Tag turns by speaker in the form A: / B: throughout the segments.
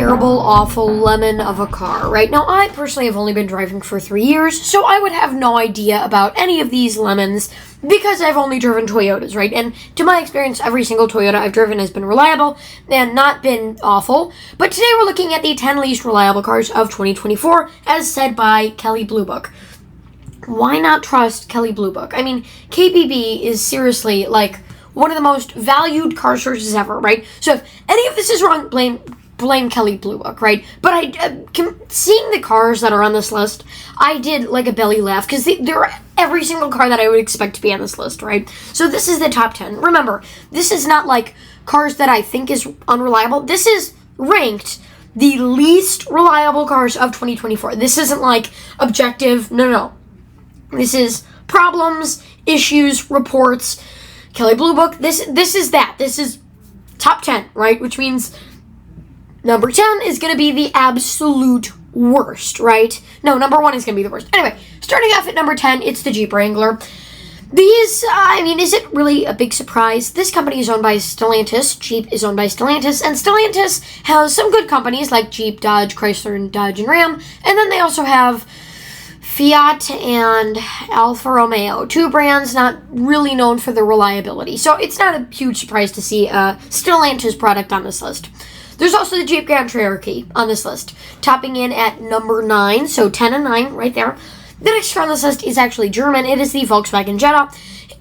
A: terrible, awful lemon of a car, right? Now, I personally have only been driving for 3 years, so I would have no idea about any of these lemons because I've only driven Toyotas, right? And to my experience, every single Toyota I've driven has been reliable and not been awful. But today we're looking at the 10 least reliable cars of 2024, as said by Kelley Blue Book. Why not trust Kelley Blue Book? I mean, KBB is seriously, like, one of the most valued car sources ever, right? So if any of this is wrong, blame Kelley Blue Book, right? But seeing the cars that are on this list, I did like a belly laugh because they're every single car that I would expect to be on this list, right? So this is the top 10. Remember, this is not like cars that I think is unreliable. This is ranked the least reliable cars of 2024. This isn't like objective. No. This is problems, issues, reports. Kelley Blue Book. This is that. This is top 10, right? Which means number 10 is going to be the absolute worst, right? No, number 1 is going to be the worst. Anyway, starting off at number 10, it's the Jeep Wrangler. These, is it really a big surprise? This company is owned by Stellantis. Jeep is owned by Stellantis. And Stellantis has some good companies like Jeep, Dodge, Chrysler, and Dodge and Ram. And then they also have Fiat and Alfa Romeo, 2 brands not really known for their reliability. So it's not a huge surprise to see a Stellantis product on this list. There's also the Jeep Grand Cherokee on this list, topping in at number 9, so 10 and 9 right there. The next car on this list is actually German. It is the Volkswagen Jetta.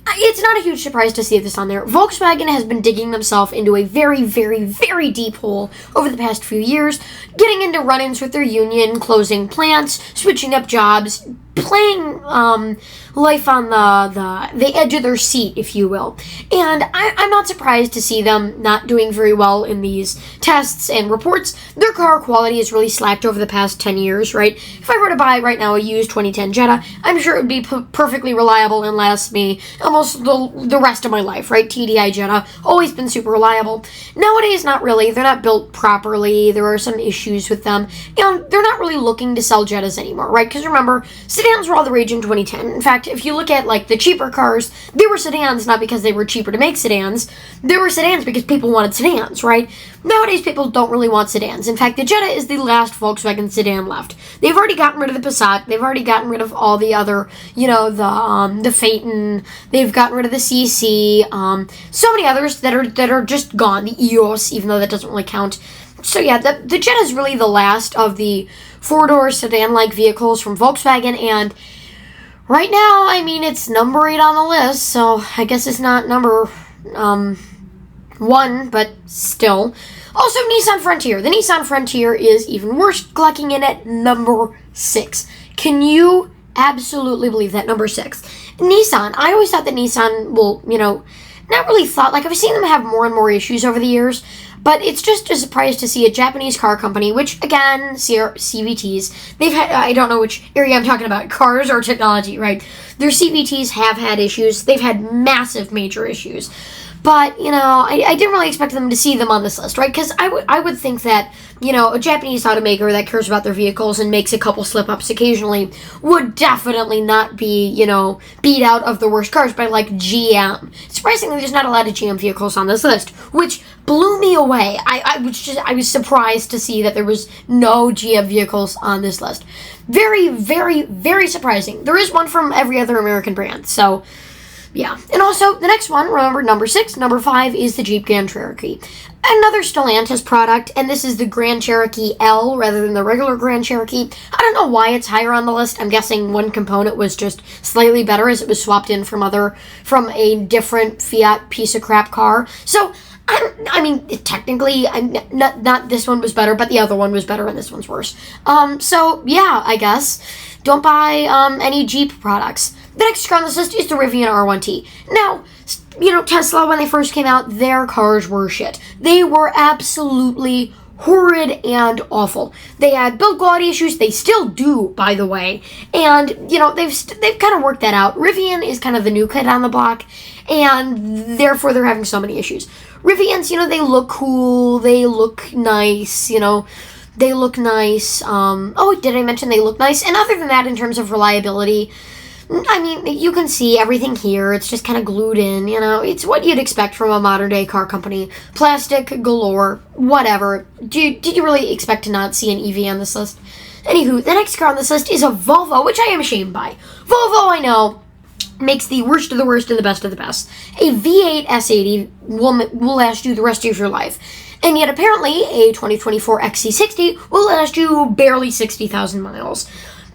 A: It's not a huge surprise to see this on there. Volkswagen has been digging themselves into a very, very, very deep hole over the past few years, getting into run-ins with their union, closing plants, switching up jobs, playing life on the edge of their seat, if you will. And I'm not surprised to see them not doing very well in these tests and reports. Their car quality has really slacked over the past 10 years, right? If I were to buy right now a used 2010 Jetta, I'm sure it would be perfectly reliable and last me almost the rest of my life, right? TDI Jetta, always been super reliable. Nowadays, not really. They're not built properly. There are some issues with them. And they're not really looking to sell Jettas anymore, right? Because remember, sedans were all the rage in 2010. In fact, if you look at like the cheaper cars, they were sedans not because they were cheaper to make sedans. They were sedans because people wanted sedans, right? Nowadays, people don't really want sedans. In fact, the Jetta is the last Volkswagen sedan left. They've already gotten rid of the Passat. They've already gotten rid of all the other, the Phaeton. They've gotten rid of the CC. So many others that are just gone. The EOS, even though that doesn't really count. So yeah, the Jetta is really the last of the 4-door sedan-like vehicles from Volkswagen, and right now, it's number 8 on the list, so I guess it's not number 1, but still. Also, Nissan Frontier. The Nissan Frontier is even worse, clocking in at number 6. Can you absolutely believe that? Number 6. Nissan. I always thought that Nissan will, not really thought, like I've seen them have more and more issues over the years, but it's just a surprise to see a Japanese car company, which, again, CVTs, they've had, I don't know which area I'm talking about, cars or technology, right? Their CVTs have had issues. They've had massive, major issues. But, I didn't really expect them to see them on this list, right? Because I would think that, a Japanese automaker that cares about their vehicles and makes a couple slip-ups occasionally would definitely not be, beat out of the worst cars by, like, GM. Surprisingly, there's not a lot of GM vehicles on this list, which blew me away. I was surprised to see that there was no GM vehicles on this list. Very, very, very surprising. There is one from every other American brand, so yeah. And also, the next one, remember, number 6, number 5 is the Jeep Grand Cherokee. Another Stellantis product, and this is the Grand Cherokee L rather than the regular Grand Cherokee. I don't know why it's higher on the list. I'm guessing one component was just slightly better as it was swapped in from a different Fiat piece of crap car. So, technically, not this one was better, but the other one was better and this one's worse. So, yeah, I guess. Don't buy any Jeep products. The next car on this list is the Rivian R1T. Now, Tesla, when they first came out, their cars were shit. They were absolutely horrid and awful. They had build quality issues. They still do, by the way. And, they've kind of worked that out. Rivian is kind of the new kid on the block, and therefore they're having so many issues. Rivians, they look cool. They look nice, They look nice. Did I mention they look nice? And other than that, in terms of reliability, I mean, you can see everything here. It's just kind of glued in, you know. It's what you'd expect from a modern-day car company. Plastic galore, whatever. Did you really expect to not see an EV on this list? Anywho, the next car on this list is a Volvo, which I am ashamed by. Volvo, I know, makes the worst of the worst and the best of the best. A V8 S80 will last you the rest of your life. And yet, apparently, a 2024 XC60 will last you barely 60,000 miles.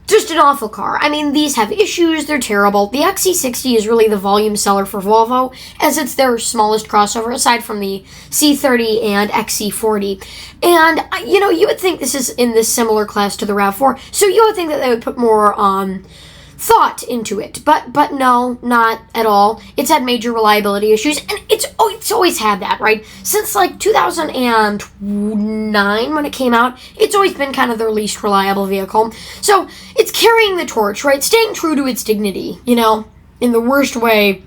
A: Just an awful car. I mean, these have issues, they're terrible. The XC60 is really the volume seller for Volvo, as it's their smallest crossover, aside from the C30 and XC40. And, you know, you would think this is in this similar class to the RAV4, so you would think that they would put more thought into it, but no, not at all. It's had major reliability issues, and it's always had that, right? Since like 2009 when it came out, it's always been kind of their least reliable vehicle. So it's carrying the torch, right? Staying true to its dignity, you know, in the worst way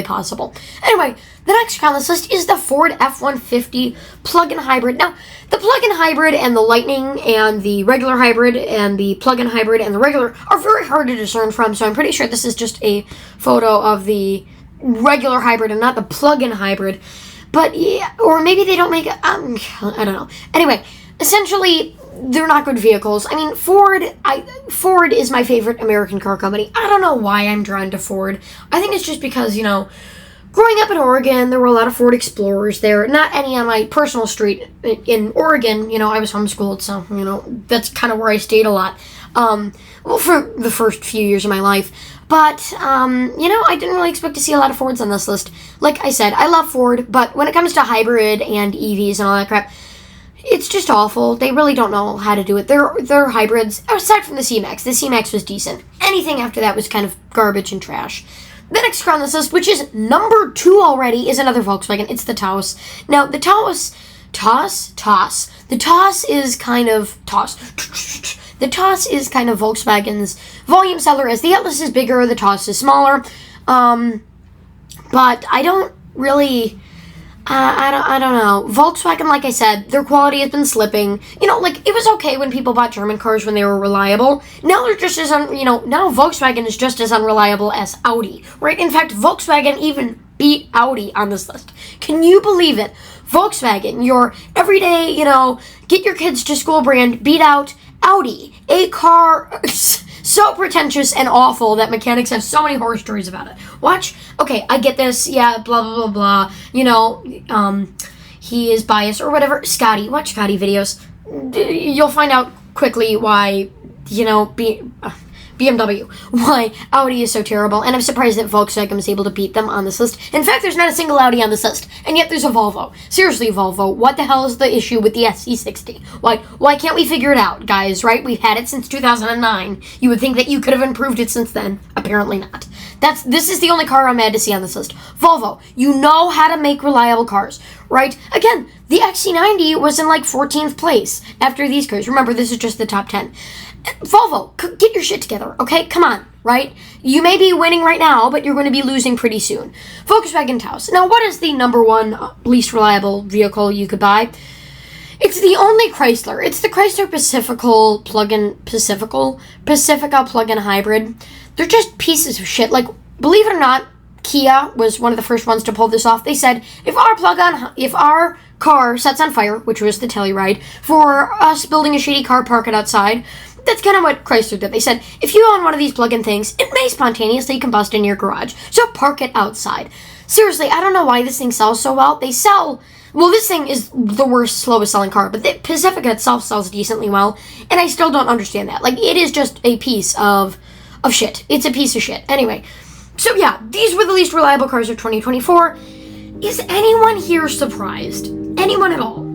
A: possible. Anyway, the next car on this list is the Ford F-150 plug-in hybrid. Now, the plug-in hybrid and the Lightning and the regular hybrid and the plug-in hybrid and the regular are very hard to discern from, so I'm pretty sure this is just a photo of the regular hybrid and not the plug-in hybrid. But, yeah, or maybe they don't make it, I don't know. Anyway, essentially, they're not good vehicles. I mean, Ford is my favorite American car company. I don't know why I'm drawn to Ford. I think it's just because, you know, growing up in Oregon, there were a lot of Ford Explorers there. Not any on my personal street in Oregon. You know, I was homeschooled, so, you know, that's kind of where I stayed a lot. Well, for the first few years of my life. But, you know, I didn't really expect to see a lot of Fords on this list. Like I said, I love Ford, but when it comes to hybrid and EVs and all that crap, it's just awful. They really don't know how to do it. They're hybrids, aside from the C-Max. The C-Max was decent. Anything after that was kind of garbage and trash. The next car on this list, which is number 2 already, is another Volkswagen. It's the Taos. Now, the Taos. The Taos is kind of Volkswagen's volume seller, as the Atlas is bigger, the Taos is smaller. But I don't really... I don't know. Volkswagen, like I said, their quality has been slipping. You know, like, it was okay when people bought German cars when they were reliable. Now they're just as, now Volkswagen is just as unreliable as Audi, right? In fact, Volkswagen even beat Audi on this list. Can you believe it? Volkswagen, your everyday, get your kids to school brand, beat out Audi, a car so pretentious and awful that mechanics have so many horror stories about it. Watch, okay, I get this, yeah, blah, blah, blah, blah, he is biased or whatever. Scotty, watch Scotty videos. You'll find out quickly why, BMW, why Audi is so terrible, and I'm surprised that Volkswagen was able to beat them on this list. In fact, there's not a single Audi on this list, and yet there's a Volvo. Seriously, Volvo, what the hell is the issue with the XC60? Why can't we figure it out, guys, right? We've had it since 2009. You would think that you could have improved it since then. Apparently not. This is the only car I'm mad to see on this list. Volvo, you know how to make reliable cars, right? Again, the XC90 was in 14th place after these cars. Remember, this is just the top 10. Volvo, get your shit together, okay? Come on, right? You may be winning right now, but you're going to be losing pretty soon. Volkswagen Taos. Now, what is the number one least reliable vehicle you could buy? It's the only Chrysler. It's the Chrysler Pacifica plug-in hybrid. They're just pieces of shit. Believe it or not, Kia was one of the first ones to pull this off. They said, if our car sets on fire, which was the Telluride, for us building a shady car, park it outside. That's kind of what Chrysler did. They said, if you own one of these plug-in things, it may spontaneously combust in your garage, so park it outside. Seriously, I don't know why this thing sells so well. This thing is the slowest selling car, but the Pacifica itself sells decently well, and I still don't understand that. It is just a piece of shit. It's a piece of shit. Anyway, so yeah, these were the least reliable cars of 2024. Is anyone here surprised? Anyone at all?